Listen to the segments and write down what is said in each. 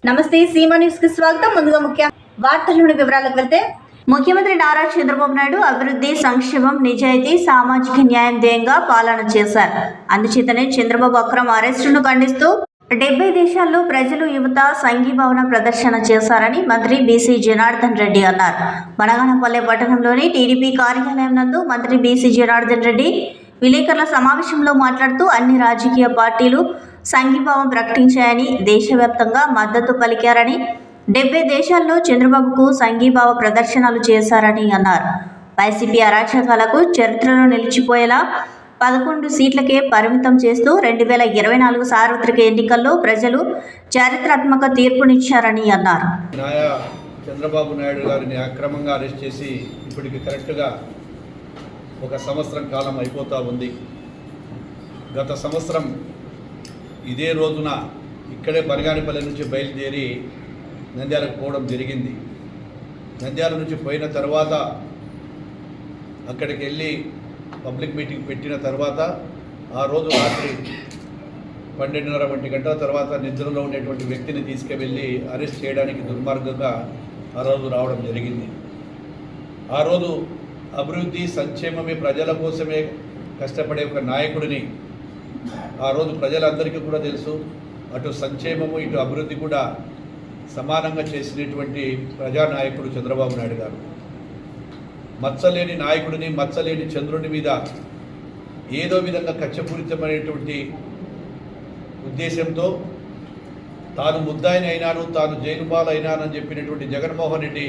నమస్తే సీమా న్యూస్ కి స్వాగతం. ముందుగా ముఖ్య వార్తల్లోని వివరాలకు వెళ్తే ముఖ్యమంత్రి నారా చంద్రబాబు నాయుడు అభివృద్ధి, సంక్షేమం, నిజాయితీ, సామాజిక న్యాయం ధ్యేయంగా పాలన చేశారు. అందుచేతనే చంద్రబాబు అక్రమ అరెస్టును ఖండిస్తూ 70 దేశాల్లో ప్రజలు, యువత సంఘీభావన ప్రదర్శన చేశారని మంత్రి బీసీ జనార్దన్ రెడ్డి అన్నారు. బనగానపల్లె పట్టణంలోని టీడీపీ కార్యాలయం నందు మంత్రి బీసీ జనార్దన్ రెడ్డి విలేకరుల సమావేశంలో మాట్లాడుతూ అన్ని రాజకీయ పార్టీలు సంఘీభావం ప్రకటించాయని, దేశవ్యాప్తంగా మద్దతు పలికారని, 70 దేశాల్లో చంద్రబాబుకు సంఘీభావ ప్రదర్శనలు చేశారని అన్నారు. వైసీపీ అరాచకాలకు చరిత్రలో నిలిచిపోయేలా 11 సీట్లకే పరిమితం చేస్తూ 2024 సార్వత్రిక ఎన్నికల్లో ప్రజలు చారిత్రాత్మక తీర్పునిచ్చారని అన్నారు. చంద్రబాబు నాయుడు గారిని అక్రమంగా అరెస్ట్ చేసి ఇప్పటికి కరెక్ట్గా 1 సంవత్సరం కాలం అయిపోతూ ఉంది. గత సంవత్సరం ఇదే రోజున ఇక్కడే బనగానపల్లి నుంచి బయలుదేరి నంద్యాలకు పోవడం జరిగింది. నంద్యాల నుంచి పోయిన తర్వాత అక్కడికి వెళ్ళి పబ్లిక్ మీటింగ్ పెట్టిన తర్వాత ఆ రోజు రాత్రి 12:30 గంటల తర్వాత నిద్రలో ఉండేటువంటి వ్యక్తిని తీసుకువెళ్ళి అరెస్ట్ చేయడానికి దుర్మార్గంగా ఆ రోజు రావడం జరిగింది. ఆ రోజు అభివృద్ధి, సంక్షేమమే ప్రజల కోసమే కష్టపడే ఒక నాయకుడిని ఆ రోజు ప్రజలందరికీ కూడా తెలుసు. అటు సంక్షేమము, ఇటు అభివృద్ధి కూడా సమానంగా చేసినటువంటి ప్రజానాయకుడు చంద్రబాబు నాయుడు గారు. మచ్చలేని నాయకుడిని, మచ్చలేని చంద్రుని మీద ఏదో విధంగా కక్షపూరితమైనటువంటి ఉద్దేశంతో తాను ముద్దాయిని అయినాను, తాను జైలు పాలైనానని చెప్పినటువంటి జగన్మోహన్ రెడ్డి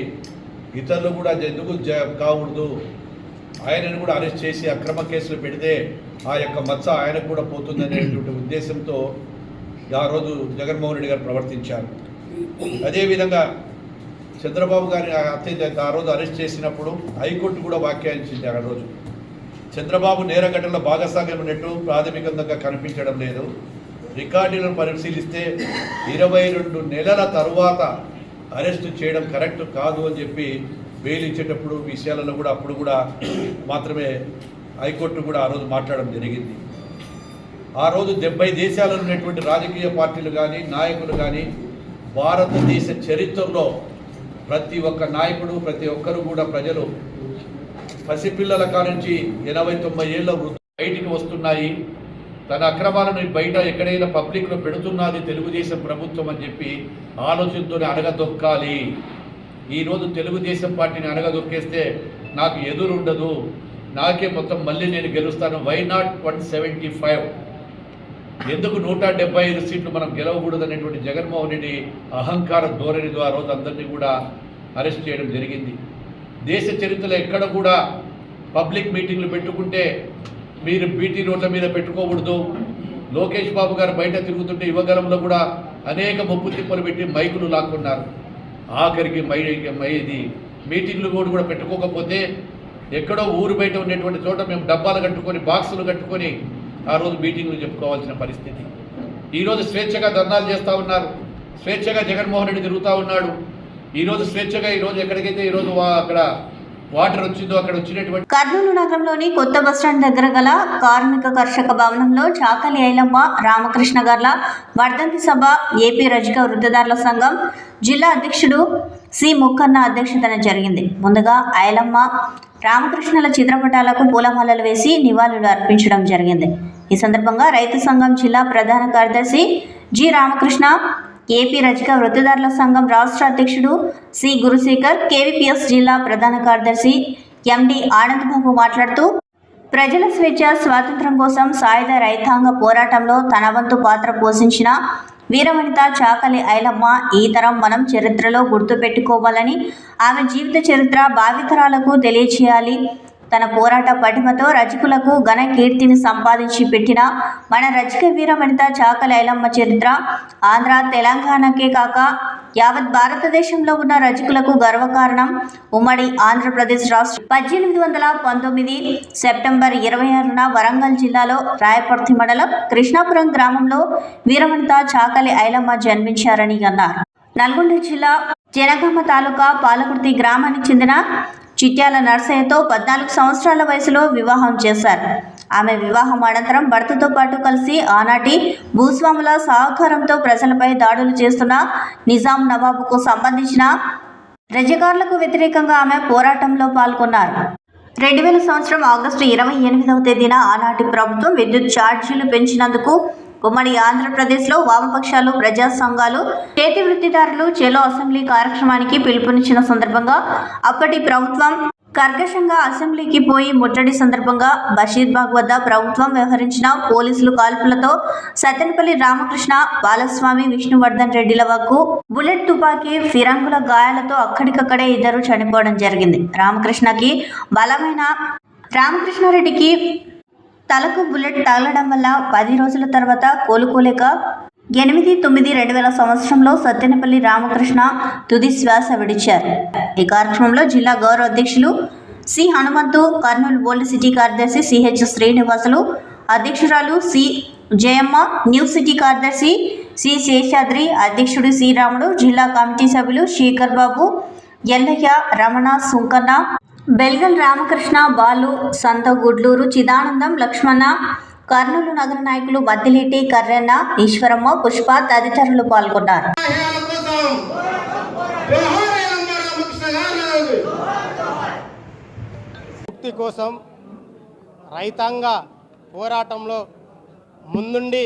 ఇతరులు కూడా ఎందుకు కాకూడదు, ఆయనను కూడా అరెస్ట్ చేసి అక్రమ కేసులు పెడితే ఆ యొక్క మచ్చ ఆయనకు కూడా పోతుందనేటువంటి ఉద్దేశంతో ఆ రోజు జగన్మోహన్ రెడ్డి గారు ప్రవర్తించారు. అదేవిధంగా చంద్రబాబు గారి అత్యంత ఆ రోజు అరెస్ట్ చేసినప్పుడు హైకోర్టు కూడా వ్యాఖ్యానించింది. ఆ రోజు చంద్రబాబు నేరఘటనలో భాగస్వామ్యం ఉన్నట్టు ప్రాథమికంగా కనిపించడం లేదు. రికార్డులను పరిశీలిస్తే 22 నెలల తరువాత అరెస్టు చేయడం కరెక్ట్ కాదు అని చెప్పి బెయిల్ ఇచ్చేటప్పుడు విషయాలలో కూడా అప్పుడు కూడా మాత్రమే హైకోర్టు కూడా ఆ రోజు మాట్లాడడం జరిగింది. ఆ రోజు 70 దేశాలలో ఉన్నటువంటి రాజకీయ పార్టీలు కానీ, నాయకులు కానీ, భారతదేశ చరిత్రలో ప్రతి ఒక్క నాయకుడు, ప్రతి ఒక్కరు కూడా ప్రజలు పసిపిల్లల కానుంచి 80-90 ఏళ్ళ బయటికి వస్తున్నాయి, తన అక్రమాలను బయట ఎక్కడైనా పబ్లిక్లో పెడుతున్నది తెలుగుదేశం ప్రభుత్వం అని చెప్పి ఆలోచనతో అడగదొక్కాలి. ఈరోజు తెలుగుదేశం పార్టీని అడగదొక్కేస్తే నాకు ఎదురుండదు, నాకే మొత్తం మళ్ళీ నేను గెలుస్తాను. Why not 175? ఎందుకు 175 సీట్లు మనం గెలవకూడదు అనేటువంటి జగన్మోహన్ రెడ్డి అహంకార ధోరణితో ఆ రోజు అందరినీ కూడా అరెస్ట్ చేయడం జరిగింది. దేశ చరిత్రలో ఎక్కడ కూడా పబ్లిక్ మీటింగ్లు పెట్టుకుంటే మీరు బీటీ రోడ్ల మీద పెట్టుకోకూడదు. లోకేష్ బాబు గారు బయట తిరుగుతుంటే యువగలంలో కూడా అనేక ముప్పు తిప్పలు పెట్టి మైకులు లాక్కున్నారు. ఆఖరికి ఇది మీటింగ్లు కూడా పెట్టుకోకపోతే ఎక్కడో ఊరు బయట ఉండేటువంటి చోట మేము డబ్బాలు కట్టుకొని, బాక్సులు కట్టుకొని ఆ రోజు మీటింగ్లు చెప్పుకోవాల్సిన పరిస్థితి. ఈరోజు స్వేచ్ఛగా ధర్నాలు చేస్తూ ఉన్నారు, స్వేచ్ఛగా జగన్మోహన్ రెడ్డి తిరుగుతూ ఉన్నాడు. ఈరోజు స్వేచ్ఛగా ఈరోజు ఎక్కడికైతే ఈరోజు అక్కడ వాటర్ వచ్చిందో అక్కడ వచ్చినటువంటి కర్నూలు నగరంలోని కొత్త బస్టాండ్ దగ్గర గల కార్మిక కర్షక భవనంలో చాకలి ఐలమ్మ రామకృష్ణ గార్ల వర్ధంతి సభ ఏపీ రజక వృద్ధదారుల సంఘం జిల్లా అధ్యక్షుడు సి ముక్కన్న అధ్యక్షతన జరిగింది. ముందుగా ఐలమ్మ రామకృష్ణల చిత్రపటాలకు పూలమాలలు వేసి నివాళులు అర్పించడం జరిగింది. ఈ సందర్భంగా రైతు సంఘం జిల్లా ప్రధాన కార్యదర్శి జి రామకృష్ణ, ఏపీ రజక వృత్తిదారుల సంఘం రాష్ట్ర అధ్యక్షుడు సి గురుశేఖర్, కేవీపీఎస్ జిల్లా ప్రధాన కార్యదర్శి ఎండి ఆనందబాబు మాట్లాడుతూ ప్రజల స్వేచ్ఛ, స్వాతంత్ర్యం కోసం సాయుధ రైతాంగ పోరాటంలో తన వంతు పాత్ర పోషించిన వీరవనిత చాకలి ఐలమ్మ ఈ తరం మనం చరిత్రలో గుర్తుపెట్టుకోవాలని, ఆమె జీవిత చరిత్ర భావితరాలకు తెలియచేయాలి. తన పోరాట పటిమతో రజకులకు ఘన కీర్తిని సంపాదించి పెట్టిన మన రజక వీరవనిత చాకలి ఐలమ్మ చరిత్ర ఆంధ్ర, తెలంగాణకే కాక యావత్ భారతదేశంలో ఉన్న రజకులకు గర్వకారణం. ఉమ్మడి ఆంధ్రప్రదేశ్ రాష్ట్రం 1819 సెప్టెంబర్ 26న వరంగల్ జిల్లాలో రాయపర్తి మండలం కృష్ణాపురం గ్రామంలో వీరవనిత చాకలి ఐలమ్మ జన్మించారని అన్నారు. నల్గొండ జిల్లా జనగామ తాలూకా పాలకుర్తి గ్రామానికి చెందిన చిట్యాల నర్సయ్యతో 14 సంవత్సరాల వయసులో వివాహం చేశారు. ఆమె వివాహం అనంతరం భర్తతో పాటు కలిసి ఆనాటి భూస్వాముల సహకారంతో ప్రజలపై దాడులు చేస్తున్న నిజాం నవాబుకు సంబంధించిన రజాకార్లకు వ్యతిరేకంగా ఆమె పోరాటంలో పాల్గొన్నారు. 2000 సంవత్సరం ఆగస్టు 28వ తేదీన ఆనాటి ప్రభుత్వం విద్యుత్ ఛార్జీలు పెంచినందుకు ఉమ్మడి ఆంధ్రప్రదేశ్లో వామపక్షాలు, ప్రజా సంఘాలు, చేతి వృత్తిదారులు చెలో అసెంబ్లీ కార్యక్రమానికి పిలుపునిచ్చిన సందర్భంగా అప్పటి ప్రభుత్వం కర్కశంగా అసెంబ్లీకి పోయి ముట్టడి సందర్భంగా బషీర్బాగ్ వద్ద ప్రభుత్వం వ్యవహరించిన పోలీసులు కాల్పులతో సత్తెనపల్లి రామకృష్ణ, బాలస్వామి, విష్ణువర్ధన్ రెడ్డిల వరకు బుల్లెట్ తుపాకీ, ఫిరంగుల గాయాలతో అక్కడికక్కడే ఇద్దరు చనిపోవడం జరిగింది. రామకృష్ణారెడ్డికి తలకు బుల్లెట్ తగలడం వల్ల 10 రోజుల తర్వాత కోలుకోలేక 8/9/2000 సంవత్సరంలో సత్తెనపల్లి రామకృష్ణ తుది శ్వాస విడిచారు. ఈ కార్యక్రమంలో జిల్లా గౌరవ అధ్యక్షులు C Hanumanthu, Kurnool old city కార్యదర్శి సిహెచ్ శ్రీనివాసులు, అధ్యక్షురాలు సి జయమ్మ, న్యూ సిటీ కార్యదర్శి సి శేషాద్రి, అధ్యక్షుడు సి రాముడు, జిల్లా కమిటీ సభ్యులు శేఖర్ బాబు, ఎల్లయ్య, రమణ, సుంకన్న, బెల్గల్ రామకృష్ణ, బాలు, సంత గుడ్లూరు, చిదానందం, లక్ష్మణ, కర్నూలు నగర నాయకులు మద్దిలేటి, కర్రెన్న, ఈశ్వరమ్మ, పుష్ప తదితరులు పాల్గొన్నారు. ముక్తి కోసం రైతాంగ పోరాటంలో ముందుండి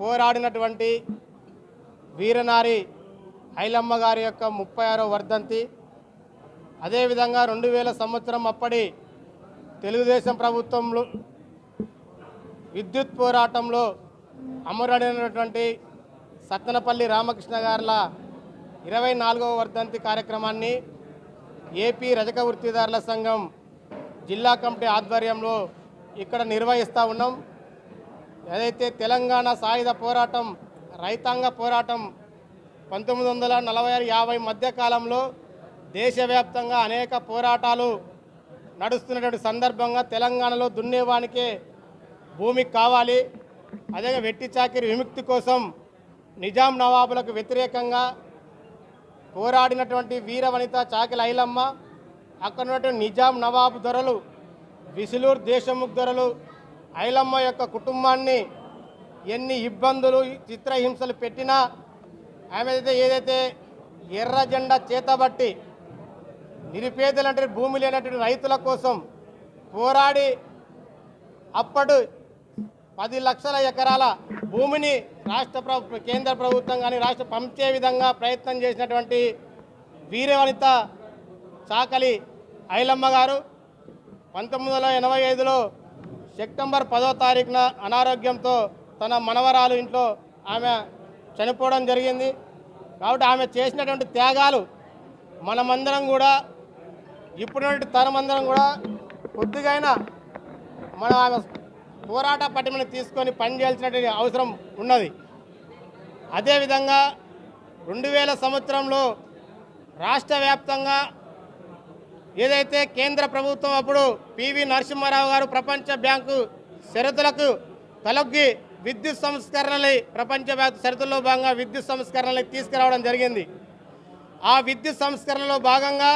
పోరాడినటువంటి వీరనారి ఐలమ్మ గారి యొక్క 36వ వర్ధంతి, అదేవిధంగా 2000 సంవత్సరం అప్పటి తెలుగుదేశం ప్రభుత్వంలో విద్యుత్ పోరాటంలో అమరుడైనటువంటి సత్తెనపల్లి రామకృష్ణ గారుల 24వ వర్ధంతి కార్యక్రమాన్ని ఏపీ రజక వృత్తిదారుల సంఘం జిల్లా కమిటీ ఆధ్వర్యంలో ఇక్కడ నిర్వహిస్తూ ఉన్నాం. ఏదైతే తెలంగాణ సాయుధ పోరాటం, రైతాంగ పోరాటం 1946-50 మధ్యకాలంలో దేశవ్యాప్తంగా అనేక పోరాటాలు నడుస్తున్నటువంటి సందర్భంగా తెలంగాణలో దున్నేవానికే భూమి కావాలి, అదే వెట్టి చాకిరి విముక్తి కోసం నిజాం నవాబులకు వ్యతిరేకంగా పోరాడినటువంటి వీర వనిత చాకిల ఐలమ్మ, అక్కడ ఉన్నటువంటి నిజాం నవాబు దొరలు, విసులూరు దేశముఖ్ దొరలు ఐలమ్మ యొక్క కుటుంబాన్ని ఎన్ని ఇబ్బందులు, చిత్రహింసలు పెట్టినా ఆమె ఏదైతే ఎర్ర జెండా చేతబట్టి నిరుపేదలంటే భూమి లేనటువంటి రైతుల కోసం పోరాడి అప్పుడు 10 లక్షల ఎకరాల భూమిని కేంద్ర ప్రభుత్వం కానీ రాష్ట్ర పంచే విధంగా ప్రయత్నం చేసినటువంటి వీరవనిత చాకలి ఐలమ్మ గారు 1985లో సెప్టెంబర్ 10వ తారీఖున అనారోగ్యంతో తన మనవరాలు ఇంట్లో ఆమె చనిపోవడం జరిగింది. కాబట్టి ఆమె చేసినటువంటి త్యాగాలు మనమందరం కూడా, ఇప్పుడున్నటువంటి తరమందరం కూడా కొద్దిగైనా మనం ఆమె పోరాట పటిమను తీసుకొని పనిచేయాల్సినటువంటి అవసరం ఉన్నది. అదేవిధంగా 2000 సంవత్సరంలో రాష్ట్ర వ్యాప్తంగా ఏదైతే కేంద్ర ప్రభుత్వం అప్పుడు పివి నరసింహారావు గారు ప్రపంచ బ్యాంకు షరతులకు తలొగ్గి విద్యుత్ సంస్కరణలు, ప్రపంచ బ్యాంకు షరతుల్లో భాగంగా విద్యుత్ సంస్కరణలు తీసుకురావడం జరిగింది. ఆ విద్యుత్ సంస్కరణలో భాగంగా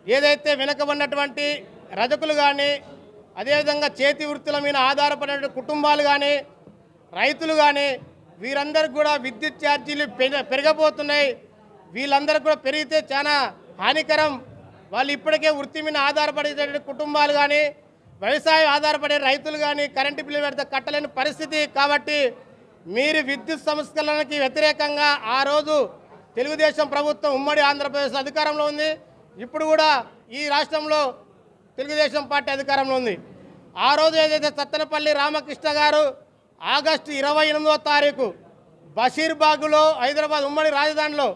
ఏదైతే వెనుకబడినటువంటి రజకులు కానీ, అదేవిధంగా చేతి వృత్తుల మీద ఆధారపడిన కుటుంబాలు కానీ, రైతులు కానీ, వీరందరికీ కూడా విద్యుత్ ఛార్జీలు పెరగబోతున్నాయి. వీళ్ళందరికీ కూడా పెరిగితే చాలా హానికరం. వాళ్ళు ఇప్పటికే వృత్తి మీద ఆధారపడే కుటుంబాలు కానీ, వ్యవసాయం ఆధారపడే రైతులు కానీ కరెంటు బిల్లు పెడితే కట్టలేని పరిస్థితి. కాబట్టి మీరు విద్యుత్ సంస్కరణకి వ్యతిరేకంగా ఆ రోజు తెలుగుదేశం ప్రభుత్వం ఉమ్మడి ఆంధ్రప్రదేశ్ అధికారంలో ఉంది. ఇప్పుడు కూడా ఈ రాష్ట్రంలో తెలుగుదేశం పార్టీ అధికారంలో ఉంది. ఆ రోజు ఏదైతే సత్తెనపల్లి రామకృష్ణ గారు ఆగస్టు 28వ తారీఖు బషీర్బాగ్లో, హైదరాబాద్ ఉమ్మడి రాజధానిలో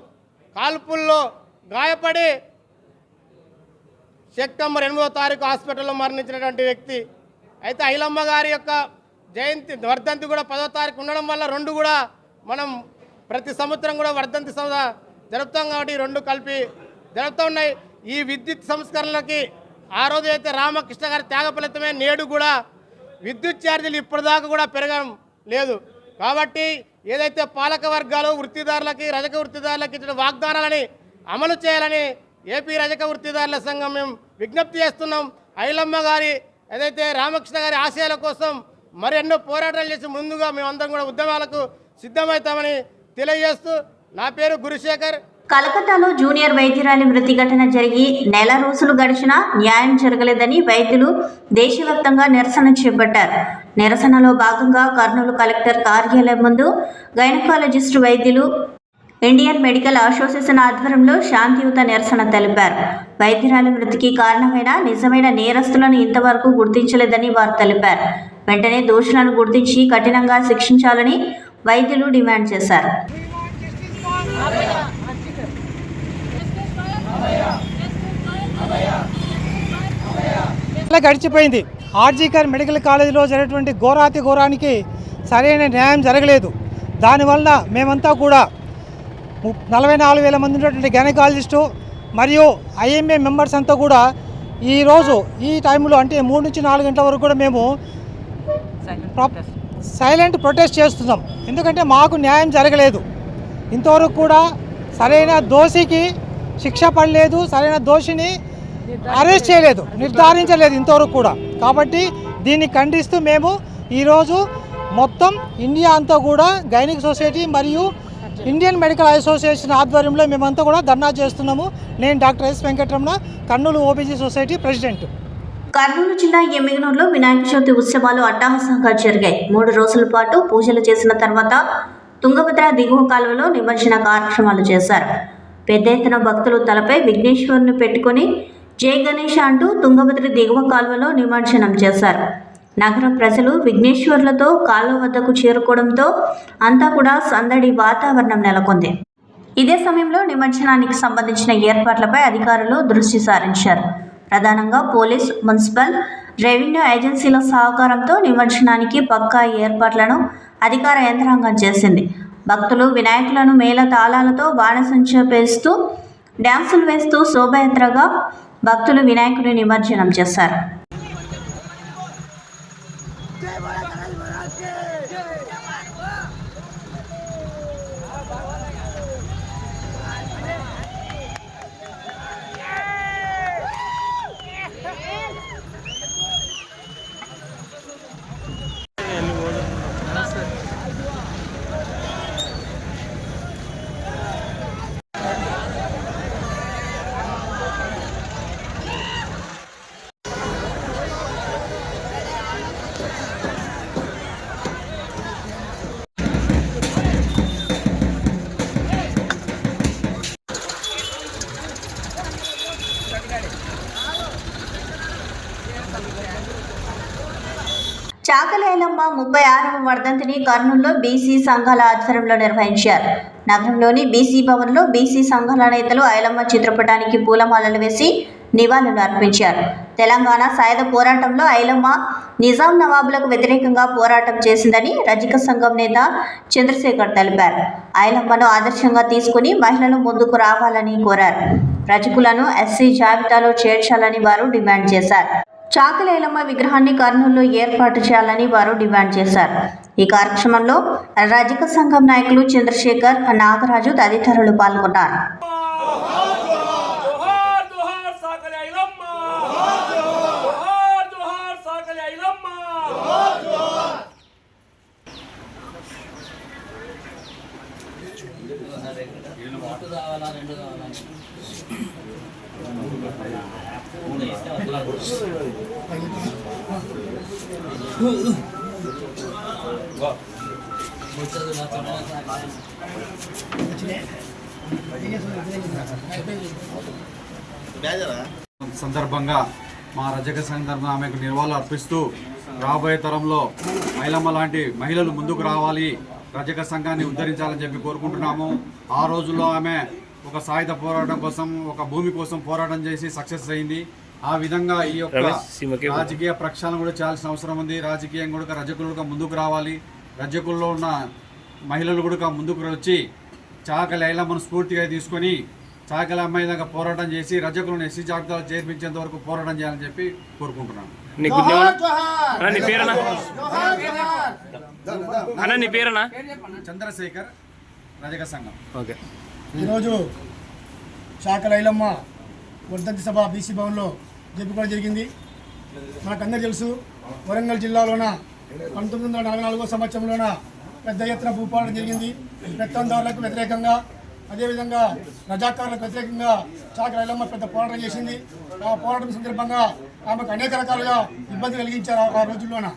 కాల్పుల్లో గాయపడి సెప్టెంబర్ 8వ తారీఖు హాస్పిటల్లో మరణించినటువంటి వ్యక్తి. అయితే ఐలమ్మ గారి యొక్క జయంతి వర్ధంతి కూడా 10వ తారీఖు ఉండడం వల్ల రెండు కూడా మనం ప్రతి సంవత్సరం కూడా వర్ధంతి సభ జరుపుతాం. కాబట్టి రెండు కలిపి జరుపుతూ ఉన్నాయి. ఈ విద్యుత్ సంస్కరణలకి ఆ రోజు అయితే రామకృష్ణ గారి త్యాగ ఫలితమే నేడు కూడా విద్యుత్ ఛార్జీలు ఇప్పటిదాకా కూడా పెరగడం లేదు. కాబట్టి ఏదైతే పాలక వర్గాలు వృత్తిదారులకి, రజక వృత్తిదారులకి ఇచ్చిన వాగ్దానాలని అమలు చేయాలని ఏపీ రజక వృత్తిదారుల సంఘం మేము విజ్ఞప్తి చేస్తున్నాం. ఐలమ్మ గారి ఏదైతే రామకృష్ణ గారి ఆశయాల కోసం మరెన్నో పోరాటాలు చేసి ముందుగా మేమందరం కూడా ఉద్యమాలకు సిద్ధమవుతామని తెలియజేస్తూ నా పేరు గురుశేఖర్. కలకత్తాలో జూనియర్ వైద్యురాలి మృతి ఘటన జరిగి నెల రోజులు గడిచినా న్యాయం జరగలేదని వైద్యులు దేశవ్యాప్తంగా నిరసన చేపట్టారు. నిరసనలో భాగంగా కర్నూలు కలెక్టర్ కార్యాలయం ముందు గైనకాలజిస్టు వైద్యులు ఇండియన్ మెడికల్ అసోసియేషన్ ఆధ్వర్యంలో శాంతియుత నిరసన తెలిపారు. వైద్యురాలి మృతికి కారణమైన నిజమైన నేరస్తులను ఇంతవరకు గుర్తించలేదని వారు తెలిపారు. వెంటనే దోషులను గుర్తించి కఠినంగా శిక్షించాలని వైద్యులు డిమాండ్ చేశారు. గడిచిపోయింది. ఆర్జీకర్ మెడికల్ కాలేజీలో జరిగినటువంటి ఘోరానికి సరైన న్యాయం జరగలేదు. దానివల్ల మేమంతా కూడా 44,000 మంది ఉన్నటువంటి గైనకాలజిస్టు మరియు ఐఎంఏ మెంబర్స్ అంతా కూడా ఈరోజు ఈ టైంలో అంటే 3 నుంచి 4 గంటల వరకు కూడా మేము సైలెంట్ ప్రొటెస్ట్ చేస్తున్నాం. ఎందుకంటే మాకు న్యాయం జరగలేదు. ఇంతవరకు కూడా సరైన దోషికి శిక్ష పడలేదు, సరైన దోషిని అరెస్ట్ చేయలేదు, నిర్ధారించలేదు ఇంతవరకు కూడా. కాబట్టి దీన్ని ఖండిస్తూ మేము ఈరోజు మొత్తం ఇండియా అంతా కూడా గైనిక్ సొసైటీ మరియు ఇండియన్ మెడికల్ అసోసియేషన్ ఆధ్వర్యంలో మేమంతా కూడా ధర్నా చేస్తున్నాము. నేను doctor yes Venkataramana, Kurnool OBG society president. Kurnool జిల్లా ఎమ్మిగనూరులో వినాయక చవితి ఉత్సవాలు అట్టహాసంగా జరిగాయి. 3 రోజుల పాటు పూజలు చేసిన తర్వాత తుంగభద్ర దిగువ కాలువలో నిమజ్జన కార్యక్రమాలు చేశారు. పెద్ద ఎత్తున భక్తులు తలపై విఘ్నేశ్వరుని పెట్టుకుని జై గణేష్ అంటూ తుంగభద్ర దిగువ కాలువలో నిమజ్జనం చేశారు. నగర ప్రజలు విఘ్నేశ్వర్లతో కాలువ వద్దకు చేరుకోవడంతో అంతా కూడా సందడి వాతావరణం నెలకొంది. ఇదే సమయంలో నిమజ్జనానికి సంబంధించిన ఏర్పాట్లపై అధికారులు దృష్టి సారించారు. ప్రధానంగా పోలీస్, మున్సిపల్, రెవెన్యూ ఏజెన్సీల సహకారంతో నిమజ్జనానికి పక్కా ఏర్పాట్లను అధికార యంత్రాంగం చేసింది. భక్తులు వినాయకులను మేళ తాళాలతో బాణసంచ పేస్తూ డ్యాన్సులు వేస్తూ శోభయాత్రగా భక్తులు వినాయకుడి నిమజ్జనం చేశారు. చాకలి ఐలమ్మ 36వ వర్ధంతిని కర్నూలులో బీసీ సంఘాల ఆధ్వర్యంలో నిర్వహించారు. నగరంలోని బీసీ భవన్లో బీసీ సంఘాల నేతలు ఐలమ్మ చిత్రపటానికి పూలమాలలు వేసి నివాళులు అర్పించారు. తెలంగాణ సాయుధ పోరాటంలో ఐలమ్మ నిజాం నవాబులకు వ్యతిరేకంగా పోరాటం చేసిందని రజక సంఘం నేత చంద్రశేఖర్ తెలిపారు. ఐలమ్మను ఆదర్శంగా తీసుకుని మహిళలు ముందుకు రావాలని కోరారు. రజకులను ఎస్సీ జాబితాలో చేర్చాలని వారు డిమాండ్ చేశారు. చాకలి ఐలమ్మ విగ్రహాన్ని కర్నూలులో ఏర్పాటు చేయాలని వారు డిమాండ్ చేశారు. ఈ కార్యక్రమంలో రజక సంఘం నాయకులు చంద్రశేఖర్, నాగరాజు తదితరులు పాల్గొన్నారు. సందర్భంగా మా రజక సంఘం ఆమెకు నివాళులు అర్పిస్తూ రాబోయే తరంలో ఐలమ్మ లాంటి మహిళలు ముందుకు రావాలి, రజక సంఘాన్ని ఉద్ధరించాలని చెప్పి కోరుకుంటున్నాము. ఆ రోజుల్లో ఆమె ఒక సాయుధ పోరాటం కోసం, ఒక భూమి కోసం పోరాటం చేసి సక్సెస్ అయింది. ఆ విధంగా ఈ యొక్క రాజకీయ ప్రక్షాళన కూడా చేయాల్సిన అవసరం ఉంది. రాజకీయం కూడా రజకులుగా ముందుకు రావాలి. రజకుల్లో ఉన్న మహిళలు కూడా ముందుకు వచ్చి చాకలి ఐలమ్మను స్ఫూర్తిగా తీసుకొని చాకలి అమ్మాయి దగ్గర పోరాటం చేసి రజకులను ఎస్సీ జాబితాలో చేర్పించేంత వరకు పోరాటం చేయాలని చెప్పి కోరుకుంటున్నాను. చంద్రశేఖర్, రజక సంఘం. ఈరోజు చాకలి ఐలమ్మ వర్ధంతి సభ బీసీ భవన్లో జరుపుకోవడం జరిగింది. మనకందరూ తెలుసు వరంగల్ జిల్లాలోన 1944 సంవత్సరంలోన పెద్ద ఎత్తున భూపాలన జరిగింది. పెత్తందారులకు వ్యతిరేకంగా, అదేవిధంగా రజాకారులకు వ్యతిరేకంగా చాకలి ఐలమ్మ పెద్ద పోరాటం చేసింది. ఆ పోరాటం సందర్భంగా ఆమెకు అనేక రకాలుగా ఇబ్బంది కలిగించారు. ఆ రోజుల్లోన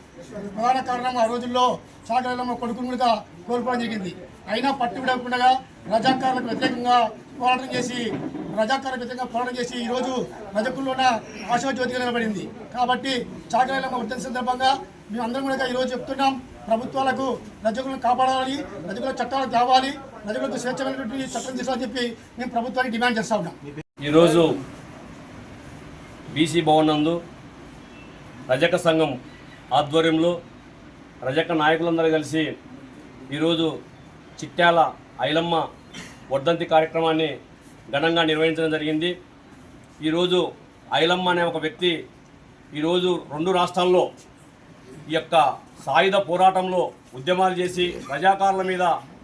ప్రధాన కారణం ఆ రోజుల్లో చాకలి ఐలమ్మ కొడుకును కూడా కోల్పోవడం జరిగింది. అయినా పట్టు విడవకుండా రజాకారులకు వ్యతిరేకంగా పోరాటం చేసి ఈరోజు రజకుల్లోన ఆశాజ్యోతిగా నిలబడింది. కాబట్టి చాకలి ఐలమ్మ వర్ధంతి సందర్భంగా మేము అందరం కూడా ఈరోజు చెప్తున్నాం, ప్రభుత్వాలకు రజకులను కాపాడాలి, రజకుల చట్టాలు తేవాలి, రజకులకు స్వేచ్ఛమైనటువంటి చట్టం తీసుకోవాలని చెప్పి మేము ప్రభుత్వానికి డిమాండ్ చేస్తా ఉన్నాం. ఈరోజు బీసీ భవన్ నందు రజక సంఘం ఆధ్వర్యంలో రజక నాయకులందరూ కలిసి ఈరోజు చిట్యాల ఐలమ్మ వర్ధంతి కార్యక్రమాన్ని ఘనంగా నిర్వహించడం జరిగింది. ఈరోజు ఐలమ్మ అనే ఒక వ్యక్తి ఈరోజు 2 రాష్ట్రాల్లో ఈ యొక్క సాయుధ పోరాటంలో ఉద్యమాలు చేసి రజాకారుల మీద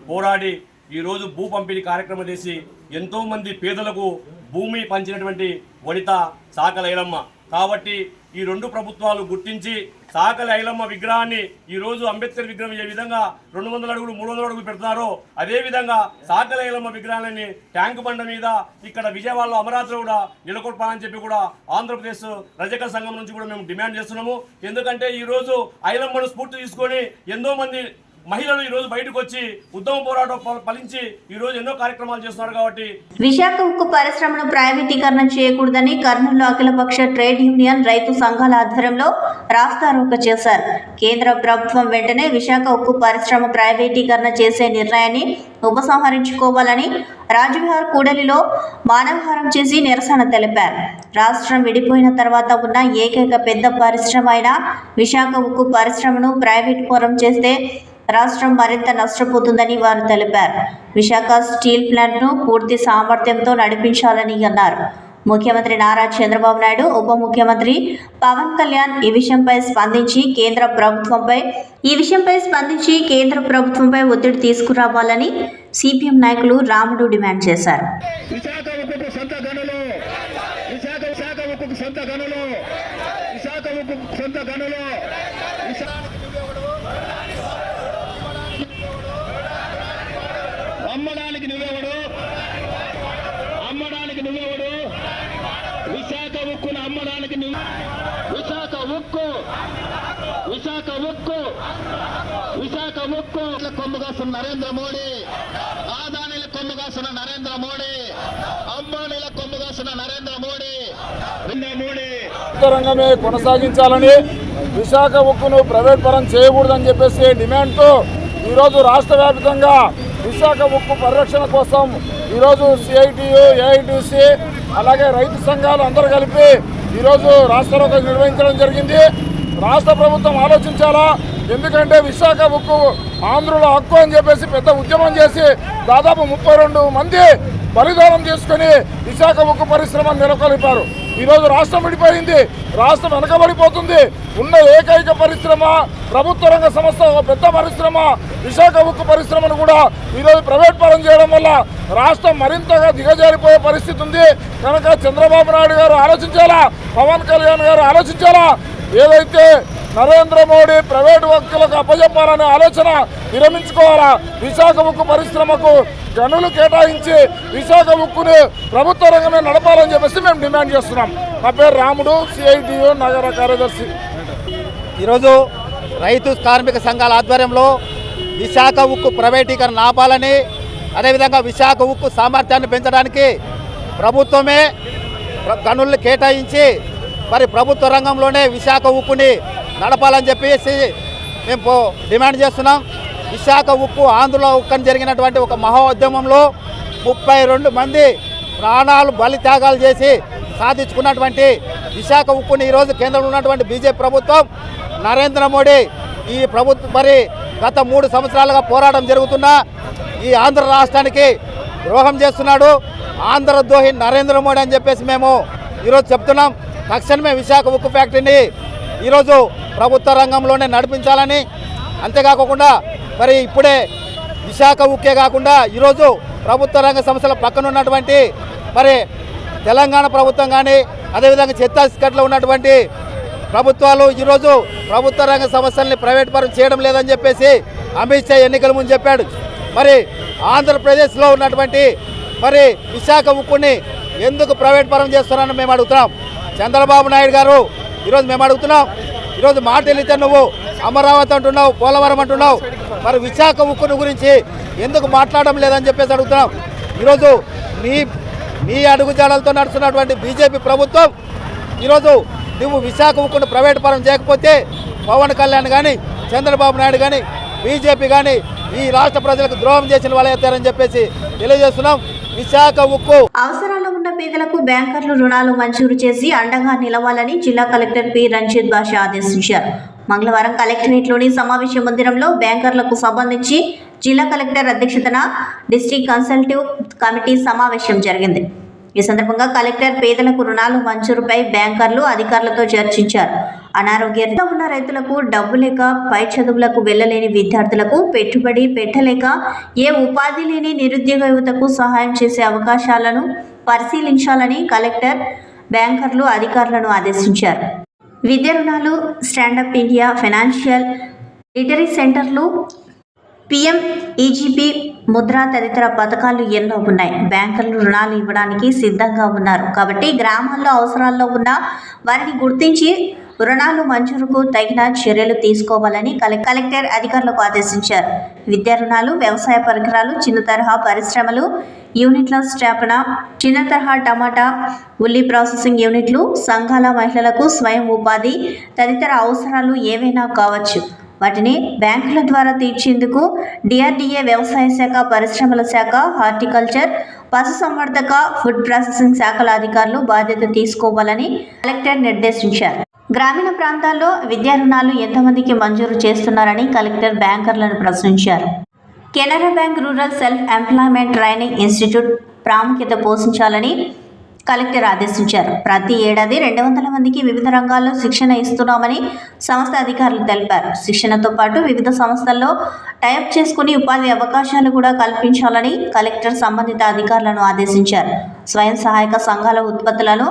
పోరాడి ఈరోజు భూ పంపిణీ కార్యక్రమం చేసి ఎంతోమంది పేదలకు భూమి పంచినటువంటి వనిత చాకలి ఐలమ్మ. కాబట్టి ఈ 2 ప్రభుత్వాలు గుర్తించి చాకలి ఐలమ్మ విగ్రహాన్ని ఈరోజు అంబేద్కర్ విగ్రహం ఏ విధంగా 200 అడుగులు 300 అడుగులు పెడుతున్నారో అదేవిధంగా చాకలి ఐలమ్మ విగ్రహాలని ట్యాంకు బండ మీద ఇక్కడ విజయవాడలో అమరావతిలో కూడా నెలకొల్పాలని చెప్పి కూడా ఆంధ్రప్రదేశ్ రజక సంఘం నుంచి కూడా మేము డిమాండ్ చేస్తున్నాము. ఎందుకంటే ఈరోజు ఐలమ్మను స్ఫూర్తి తీసుకొని ఎంతో మంది మహిళలు ఈరోజు బయటకు వచ్చి ఉద్యమ పోరాటం ఫలించి ఈరోజు ఎన్నో కార్యక్రమాలు చేస్తున్నారు. కాబట్టి విశాఖ ఉక్కు పరిశ్రమను ప్రైవేటీకరణ చేయకూడదని కర్నూలు అఖిలపక్ష ట్రేడ్ యూనియన్ రైతు సంఘాల ఆధ్వర్యంలో రాస్తారోకో చేశారు. కేంద్ర ప్రభుత్వం వెంటనే విశాఖ ఉక్కు పరిశ్రమ ప్రైవేటీకరణ చేసే నిర్ణయాన్ని ఉపసంహరించుకోవాలని రాజవిహార్ కూడలిలో మానవహారం చేసి నిరసన తెలిపారు. రాష్ట్రం విడిపోయిన తర్వాత ఉన్న ఏకైక పెద్ద పరిశ్రమ అయిన విశాఖ ఉక్కు పరిశ్రమను ప్రైవేట్ పరం చేస్తే రాష్ట్రం మరింత నష్టపోతుందని వారు తెలిపారు. విశాఖ స్టీల్ ప్లాంట్ను పూర్తి సామర్థ్యంతో నడిపించాలని అన్నారు. ముఖ్యమంత్రి నారా చంద్రబాబు నాయుడు, ఉప ముఖ్యమంత్రి పవన్ కళ్యాణ్ ఈ విషయంపై స్పందించి కేంద్ర ప్రభుత్వంపై ఒత్తిడి తీసుకురావాలని సిపిఎం నాయకులు రాముడు డిమాండ్ చేశారు. అమ్మడానికి నువ్వెవడు? విశాఖ ఉక్కును అమ్మడానికి విశాఖ ఉక్కు కొమ్ముగాస్తున్న నరేంద్ర మోడీ, ఆదానీల కొమ్ముగాస్తున్న నరేంద్ర మోడీ, అంబానీల కొమ్ముగాస్తున్న నరేంద్ర మోడీ రంగమే కొనసాగించాలని, విశాఖ ఉక్కును ప్రైవేట్ పరం చేయకూడదని చెప్పేసి డిమాండ్తో ఈరోజు రాష్ట్ర వ్యాప్తంగా విశాఖ ఉక్కు పరిరక్షణ కోసం ఈరోజు సిఐటియు, ఏఐటిసి అలాగే రైతు సంఘాలు అందరూ కలిపి ఈరోజు రాస్తారోకో నిర్వహించడం జరిగింది. రాష్ట్ర ప్రభుత్వం ఆలోచించాలా, ఎందుకంటే విశాఖ ఉక్కు ఆంధ్రుల హక్కు అని చెప్పేసి పెద్ద ఉద్యమం చేసి దాదాపు 32 మంది బలిదానం చేసుకుని విశాఖ ఉక్కు పరిశ్రమను నెలకొల్పారు. ఈరోజు రాష్ట్రం విడిపోయింది, రాష్ట్రం వెనకబడిపోతుంది. ఉన్న ఏకైక పరిశ్రమ, ప్రభుత్వ రంగ సంస్థ, పెద్ద పరిశ్రమ విశాఖ ఉక్కు పరిశ్రమను కూడా ఈరోజు ప్రైవేట్ పరం చేయడం వల్ల రాష్ట్రం మరింతగా దిగజారిపోయే పరిస్థితి ఉంది. కనుక చంద్రబాబు నాయుడు గారు ఆలోచించాలా, పవన్ కళ్యాణ్ గారు ఆలోచించాలా. ఏదైతే నరేంద్ర మోడీ ప్రైవేటు వ్యక్తులకు అప్పజెప్పాలనే ఆలోచన విరమించుకోవాలా. విశాఖ ఉక్కు పరిశ్రమకు గనులు కేటాయించి విశాఖ ఉక్కుని ప్రభుత్వ రంగమే నడపాలని చెప్పేసి మేము డిమాండ్ చేస్తున్నాం. నా పేరు రాముడు, సిఐటియు నగర కార్యదర్శి. ఈరోజు రైతు కార్మిక సంఘాల ఆధ్వర్యంలో విశాఖ ఉక్కు ప్రైవేటీకరణ ఆపాలని, అదేవిధంగా విశాఖ ఉక్కు సామర్థ్యాన్ని పెంచడానికి ప్రభుత్వమే గనులను కేటాయించి మరి ప్రభుత్వ రంగంలోనే విశాఖ ఉక్కుని నడపాలని చెప్పేసి మేము డిమాండ్ చేస్తున్నాం. విశాఖ ఉక్కు ఆంధ్రలో ఉక్కని జరిగినటువంటి ఒక మహా ఉద్యమంలో 32 మంది ప్రాణాలు బలిత్యాగాలు చేసి సాధించుకున్నటువంటి విశాఖ ఉక్కుని ఈరోజు కేంద్రంలో ఉన్నటువంటి బీజేపీ ప్రభుత్వం, నరేంద్ర మోడీ ఈ ప్రభుత్వం మరి గత 3 సంవత్సరాలుగా పోరాటం జరుగుతున్నా ఈ ఆంధ్ర రాష్ట్రానికి ద్రోహం చేస్తున్నాడు. ఆంధ్రద్రోహి నరేంద్ర మోడీ అని చెప్పేసి మేము ఈరోజు చెప్తున్నాం. తక్షణమే విశాఖ ఉక్కు ఫ్యాక్టరీని ఈరోజు ప్రభుత్వ రంగంలోనే నడిపించాలని, అంతేకాకుండా మరి ఇప్పుడే విశాఖ ఉక్కే కాకుండా ఈరోజు ప్రభుత్వ రంగ సంస్థల పక్కన ఉన్నటువంటి మరి తెలంగాణ ప్రభుత్వం కానీ, అదేవిధంగా ఛత్తీస్గఢ్లో ఉన్నటువంటి ప్రభుత్వాలు ఈరోజు ప్రభుత్వ రంగ సంస్థల్ని ప్రైవేట్ పరం చేయడం లేదని చెప్పేసి అమిత్ షా ఎన్నికల ముందు చెప్పాడు. మరి ఆంధ్రప్రదేశ్లో ఉన్నటువంటి మరి విశాఖ ఉక్కుని ఎందుకు ప్రైవేట్ పరం చేస్తున్నారని మేము అడుగుతున్నాం. చంద్రబాబు నాయుడు గారు ఈరోజు మేము అడుగుతున్నాం. ఈరోజు మాట వెళితే నువ్వు అమరావతి అంటున్నావు, పోలవరం అంటున్నావు, మరి విశాఖ ఉక్కుని గురించి ఎందుకు మాట్లాడడం లేదని చెప్పేసి అడుగుతున్నాం. ఈరోజు మీ అడుగుజాడలతో నడుస్తున్నటువంటి బీజేపీ ప్రభుత్వం ఈరోజు నువ్వు విశాఖ ఉక్కును ప్రైవేట్ పరం చేయకపోతే పవన్ కళ్యాణ్ కానీ చంద్రబాబు నాయుడు కానీ బీజేపీ కానీ ఈ రాష్ట్ర ప్రజలకు ద్రోహం చేసిన వాళ్ళు అవుతారని చెప్పేసి తెలియజేస్తున్నాం. విశాఖ ఉక్కు అవసరాలు ఉన్న పేదలకు బ్యాంకర్లు రుణాలు మంజూరు చేసి అండగా నిలవాలని జిల్లా కలెక్టర్ పి రంజిత్ బాషా ఆదేశించారు. మంగళవారం కలెక్టరేట్లోని సమావేశ మందిరంలో బ్యాంకర్లకు సంబంధించి జిల్లా కలెక్టర్ అధ్యక్షతన డిస్ట్రిక్ట్ కన్సల్టివ్ కమిటీ సమావేశం జరిగింది. ఈ సందర్భంగా కలెక్టర్ పేదలకు రుణాలు మంజూరుపై బ్యాంకర్లు అధికారులతో చర్చించారు. అనారోగ్యంతో ఉన్న రైతులకు డబ్బు లేక పై చదువులకు వెళ్లలేని విద్యార్థులకు పెట్టుబడి పెట్టలేక ఏ ఉపాధి లేని నిరుద్యోగ యువతకు సహాయం చేసే అవకాశాలను పరిశీలించాలని కలెక్టర్ బ్యాంకర్లు అధికారులను ఆదేశించారు. విద్యా రుణాలు, స్టాండప్ ఇండియా, ఫైనాన్షియల్ లిటరీ సెంటర్లు, పిఎం ఈజీపీ ముద్ర తదితర పథకాలు ఎన్నో ఉన్నాయి. బ్యాంకర్లు రుణాలు ఇవ్వడానికి సిద్ధంగా ఉన్నారు. కాబట్టి గ్రామాల్లో అవసరాల్లో ఉన్న వారిని గుర్తించి రుణాలు మంజూరుకు తగిన చర్యలు తీసుకోవాలని కలెక్టర్ అధికారులకు ఆదేశించారు. విద్యా రుణాలు, వ్యవసాయ పరికరాలు, చిన్న తరహా పరిశ్రమలు యూనిట్ల స్థాపన, చిన్న తరహా టమాటా, ఉల్లి ప్రాసెసింగ్ యూనిట్లు, సంఘాల మహిళలకు స్వయం ఉపాధి తదితర అవసరాలు ఏవైనా కావచ్చు. వాటిని బ్యాంకుల ద్వారా తీర్చేందుకు డిఆర్డీఏ, వ్యవసాయ శాఖ, పరిశ్రమల శాఖ, హార్టికల్చర్, పశుసంవర్ధక, ఫుడ్ ప్రాసెసింగ్ శాఖల అధికారులు బాధ్యత తీసుకోవాలని కలెక్టర్ నిర్దేశించారు. గ్రామీణ ప్రాంతాల్లో విద్యా రుణాలు ఎంతమందికి మంజూరు చేస్తున్నారని కలెక్టర్ బ్యాంకర్లను ప్రశ్నించారు. Canara bank rural self employment training institute ప్రాముఖ్యత పోషించాలని కలెక్టర్ ఆదేశించారు. ప్రతి ఏడాది 200 మందికి వివిధ రంగాల్లో శిక్షణ ఇస్తున్నామని సంస్థ అధికారులు తెలిపారు. శిక్షణతో పాటు వివిధ సంస్థల్లో టైప్ చేసుకుని ఉపాధి అవకాశాలు కూడా కల్పించాలని కలెక్టర్ సంబంధిత అధికారులను ఆదేశించారు. స్వయం సహాయక సంఘాల ఉత్పత్తులను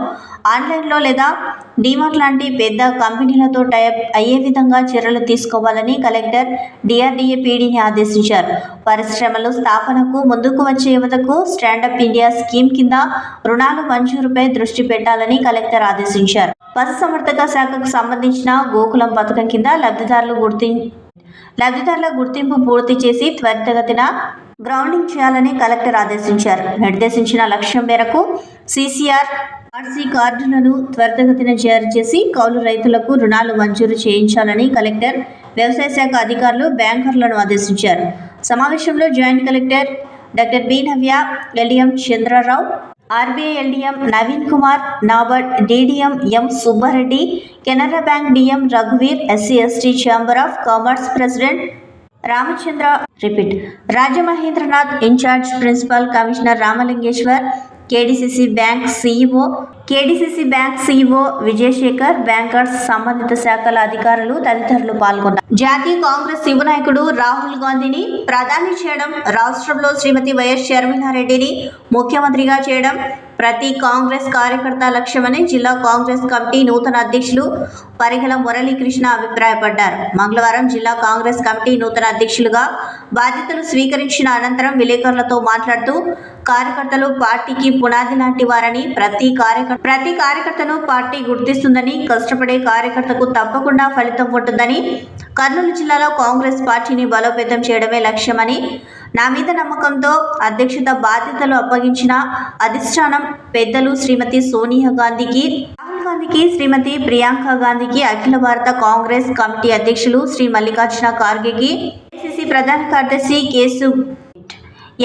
ఆన్లైన్లో లేదా డీమార్ట్ లాంటి పెద్ద కంపెనీలతో టైప్ అయ్యే విధంగా చర్యలు తీసుకోవాలని కలెక్టర్ డిఆర్డీఏ పీడీని ఆదేశించారు. పరిశ్రమలు స్థాపనకు ముందుకు వచ్చే యువతకు స్టాండప్ ఇండియా స్కీమ్ కింద రుణాలు మంజూరుపై దృష్టి పెట్టాలని కలెక్టర్ ఆదేశించారు. పశుసంవర్ధక శాఖకు సంబంధించిన గోకులం పథకం కింద లబ్ధిదారుల గుర్తింపు పూర్తి చేసి త్వరితగతిన గ్రౌండింగ్ చేయాలని కలెక్టర్ ఆదేశించారు. నిర్దేశించిన లక్ష్యం మేరకు CCR RC కార్డులను త్వరితగతిన జారీ చేసి కౌలు రైతులకు రుణాలు మంజూరు చేయించాలని కలెక్టర్ వ్యవసాయ శాఖ అధికారులు బ్యాంకర్లను ఆదేశించారు. సమావేశంలో joint collector doctor B Navya, LDM Chandrarao, RBI LDM Naveen Kumar, NABARD DDM M Subbareddy, Canara bank DM రఘువీర్, SC/ST chamber of commerce president Ramachandra Rajamahendranath, incharge principal commissioner Ramalingeshwar, KDCC bank CEO Vijayasekhar, bankers, సంబంధిత శాఖల అధికారులు తదితరులు పాల్గొన్నారు. జాతీయ కాంగ్రెస్ యువ నాయకుడు రాహుల్ గాంధీని ప్రధాని చేయడం, రాష్ట్రంలో శ్రీమతి వైఎస్ షర్మిలారెడ్డిని ముఖ్యమంత్రిగా చేయడం ప్రతి కాంగ్రెస్ కార్యకర్త లక్ష్యమని జిల్లా కాంగ్రెస్ కమిటీ నూతన అధ్యక్షులు పరిగెల మురళీకృష్ణ అభిప్రాయపడ్డారు. మంగళవారం జిల్లా కాంగ్రెస్ కమిటీ నూతన అధ్యక్షులుగా బాధ్యతలు స్వీకరించిన అనంతరం విలేకరులతో మాట్లాడుతూ కార్యకర్తలు పార్టీకి పునాది లాంటి వారని, ప్రతి కార్యకర్తను పార్టీ గుర్తిస్తుందని, కష్టపడే కార్యకర్తకు తప్పకుండా ఫలితం ఉంటుందని, కర్నూలు జిల్లాలో కాంగ్రెస్ పార్టీని బలోపేతం చేయడమే లక్ష్యమని, నా మీద నమ్మకంతో అధ్యక్షత బాధ్యతలు అప్పగించిన అధిష్టానం పెద్దలు శ్రీమతి సోనియా గాంధీకి, రాహుల్ గాంధీకి, శ్రీమతి ప్రియాంక గాంధీకి, అఖిల భారత కాంగ్రెస్ కమిటీ అధ్యక్షులు శ్రీ మల్లికార్జున ఖార్గేకి,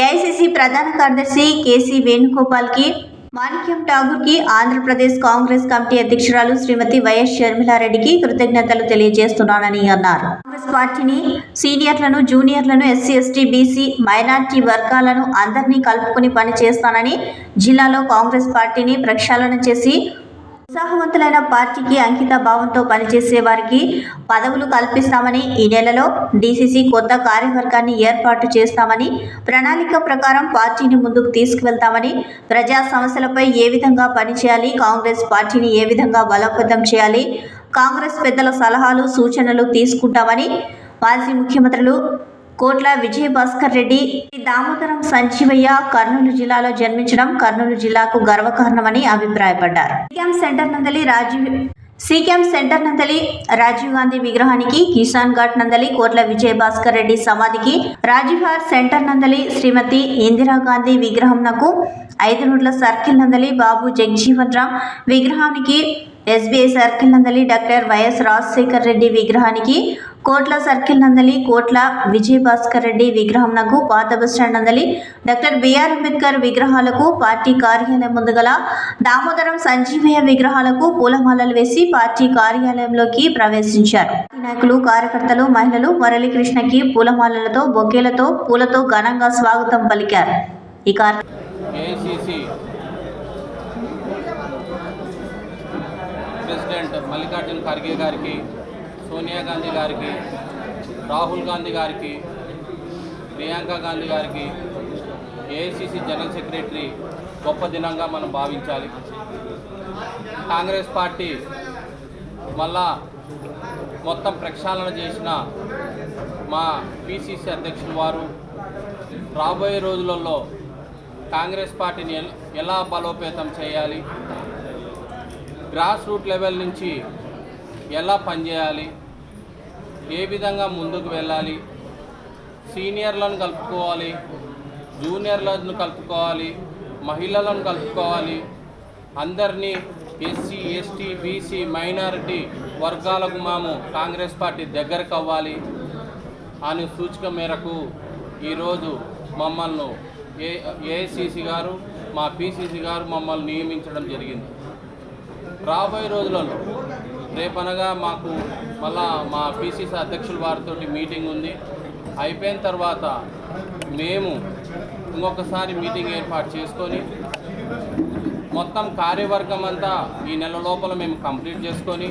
ఏఐసిసి ప్రధాన కార్యదర్శి కేసీ వేణుగోపాల్కి, మాణిక్యం ఠాగూర్కి, ఆంధ్రప్రదేశ్ కాంగ్రెస్ కమిటీ అధ్యక్షురాలు శ్రీమతి వైఎస్ షర్మిలారెడ్డికి కృతజ్ఞతలు తెలియజేస్తున్నానని అన్నారు. కాంగ్రెస్ పార్టీని సీనియర్లను, జూనియర్లను, SC/ST, BC, మైనార్టీ వర్గాలను అందరినీ కలుపుకొని పనిచేస్తానని, జిల్లాలో కాంగ్రెస్ పార్టీని ప్రక్షాళన చేసి ఉత్సాహవంతులైన పార్టీకి అంకిత భావంతో పనిచేసే వారికి పదవులు కల్పిస్తామని, ఈ నెలలో DCC కొత్త కార్యవర్గాన్ని ఏర్పాటు చేస్తామని, ప్రణాళిక ప్రకారం పార్టీని ముందుకు తీసుకువెళ్తామని, ప్రజా సమస్యలపై ఏ విధంగా పనిచేయాలి, కాంగ్రెస్ పార్టీని ఏ విధంగా బలోపేతం చేయాలి, కాంగ్రెస్ పెద్దల సలహాలు సూచనలు తీసుకుంటామని మాజీ ముఖ్యమంత్రులు కోట్ల విజయభాస్కర్ రెడ్డి, దామోదరం సంజీవయ్య కర్నూలు జిల్లాలో జన్మించడం కర్నూలు జిల్లాకు గర్వకారణమని అభిప్రాయపడ్డారు. సీక్యాంప్ సెంటర్ నందలి రాజీవ్ గాంధీ విగ్రహానికి, కిసాన్ ఘాట్ నందలి కోట్ల విజయభాస్కర్ రెడ్డి సమాధికి, రాజీవ్హార్ సెంటర్ నందలి శ్రీమతి ఇందిరాగాంధీ విగ్రహంనకు, 5 రోడ్ల సర్కిల్ నందలి బాబు జగజీవన్ రామ్ విగ్రహానికి, SBI సర్కిల్ నందలి డాక్టర్ వైఎస్ రాజశేఖర్ రెడ్డి విగ్రహానికి, కోట్ల సర్కిల్ నందలి కోట్ల విజయభాస్కర్ రెడ్డి విగ్రహంనకు, పాత బస్టాండ్ నందలి డాక్టర్ బిఆర్ అంబేద్కర్ విగ్రహాలకు, పార్టీ కార్యాలయం ముందుగల దామోదరం సంజీవయ్య విగ్రహాలకు పూలమాలలు వేసి పార్టీ కార్యాలయంలోకి ప్రవేశించారు. నాయకులు, కార్యకర్తలు, మహిళలు మురళీకృష్ణకి పూలమాలలతో, బొకేలతో, పూలతో ఘనంగా స్వాగతం పలికారు. ఈ ప్రెసిడెంట్ మల్లికార్జున ఖర్గే గారికి, సోనియా గాంధీ గారికి, రాహుల్ గాంధీ గారికి, ప్రియాంక గాంధీ గారికి, ఏఐసిసి జనరల్ సెక్రటరీ గొప్ప దినంగా మనం భావించాలి. కాంగ్రెస్ పార్టీ మళ్ళా మొత్తం ప్రక్షాళన చేసిన మా పిసిసి అధ్యక్షులు వారు రాబోయే రోజులలో కాంగ్రెస్ పార్టీని ఎలా బలోపేతం చేయాలి, గ్రాస్ రూట్ లెవెల్ నుంచి ఎలా పనిచేయాలి, ఏ విధంగా ముందుకు వెళ్ళాలి, సీనియర్లను కలుపుకోవాలి, జూనియర్లను కలుపుకోవాలి, మహిళలను కలుపుకోవాలి, అందరినీ ఎస్సీ, ఎస్టీ, బీసీ, మైనారిటీ వర్గాలకు మేము కాంగ్రెస్ పార్టీ దగ్గరకు అవ్వాలి అనే సూచిక మేరకు ఈరోజు మమ్మల్ని ఏఐసిసి గారు, మా పిసిసి గారు మమ్మల్ని నియమించడం జరిగింది. రాబోయే రోజులలో రేపనగా మాకు మళ్ళా మా పిసిసి అధ్యక్షుల వారితో మీటింగ్ ఉంది. అయిపోయిన తర్వాత మేము ఇంకొకసారి మీటింగ్ ఏర్పాటు చేసుకొని మొత్తం కార్యవర్గం అంతా ఈ నెల లోపల మేము కంప్లీట్ చేసుకొని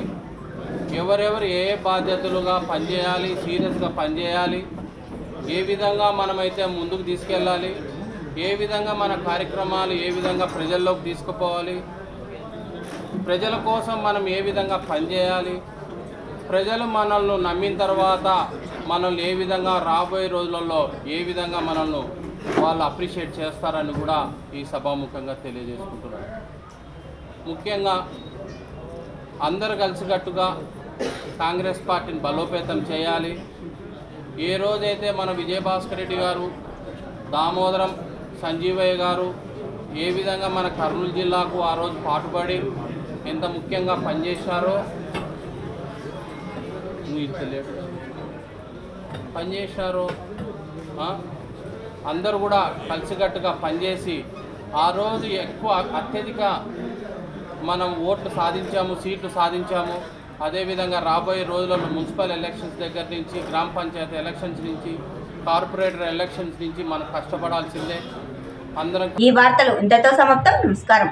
ఎవరెవరు ఏ బాధ్యతలుగా పనిచేయాలి, సీరియస్గా పనిచేయాలి, ఏ విధంగా మనమైతే ముందుకు తీసుకెళ్ళాలి, ఏ విధంగా మన కార్యక్రమాలు ఏ విధంగా ప్రజల్లోకి తీసుకుపోవాలి, ప్రజల కోసం మనం ఏ విధంగా పనిచేయాలి, ప్రజలు మనల్ని నమ్మిన తర్వాత మనల్ని ఏ విధంగా రాబోయే రోజులలో ఏ విధంగా మనల్ని వాళ్ళు అప్రిషియేట్ చేస్తారని కూడా ఈ సభాముఖంగా తెలియజేసుకుంటున్నారు. ముఖ్యంగా అందరు కలిసికట్టుగా కాంగ్రెస్ పార్టీని బలోపేతం చేయాలి. ఏ రోజైతే మన విజయభాస్కర్ రెడ్డి గారు, దామోదరం సంజీవయ్య గారు ఏ విధంగా మన కర్నూలు జిల్లాకు ఆ రోజు పాటుపడి ఎంత ముఖ్యంగా పనిచేశారో అందరూ కూడా కలిసికట్టుగా పనిచేసి ఆ రోజు ఎక్కువ అత్యధిక మనం ఓట్లు సాధించాము, సీట్లు సాధించాము. అదేవిధంగా రాబోయే రోజులలో మున్సిపల్ ఎలక్షన్స్ దగ్గర నుంచి, గ్రామ పంచాయతీ ఎలక్షన్స్ నుంచి, కార్పొరేటర్ ఎలక్షన్స్ నుంచి మనం కష్టపడాల్సిందే. అందరం. ఈ వార్తలు ఇంతతో సమాప్తం. నమస్కారం.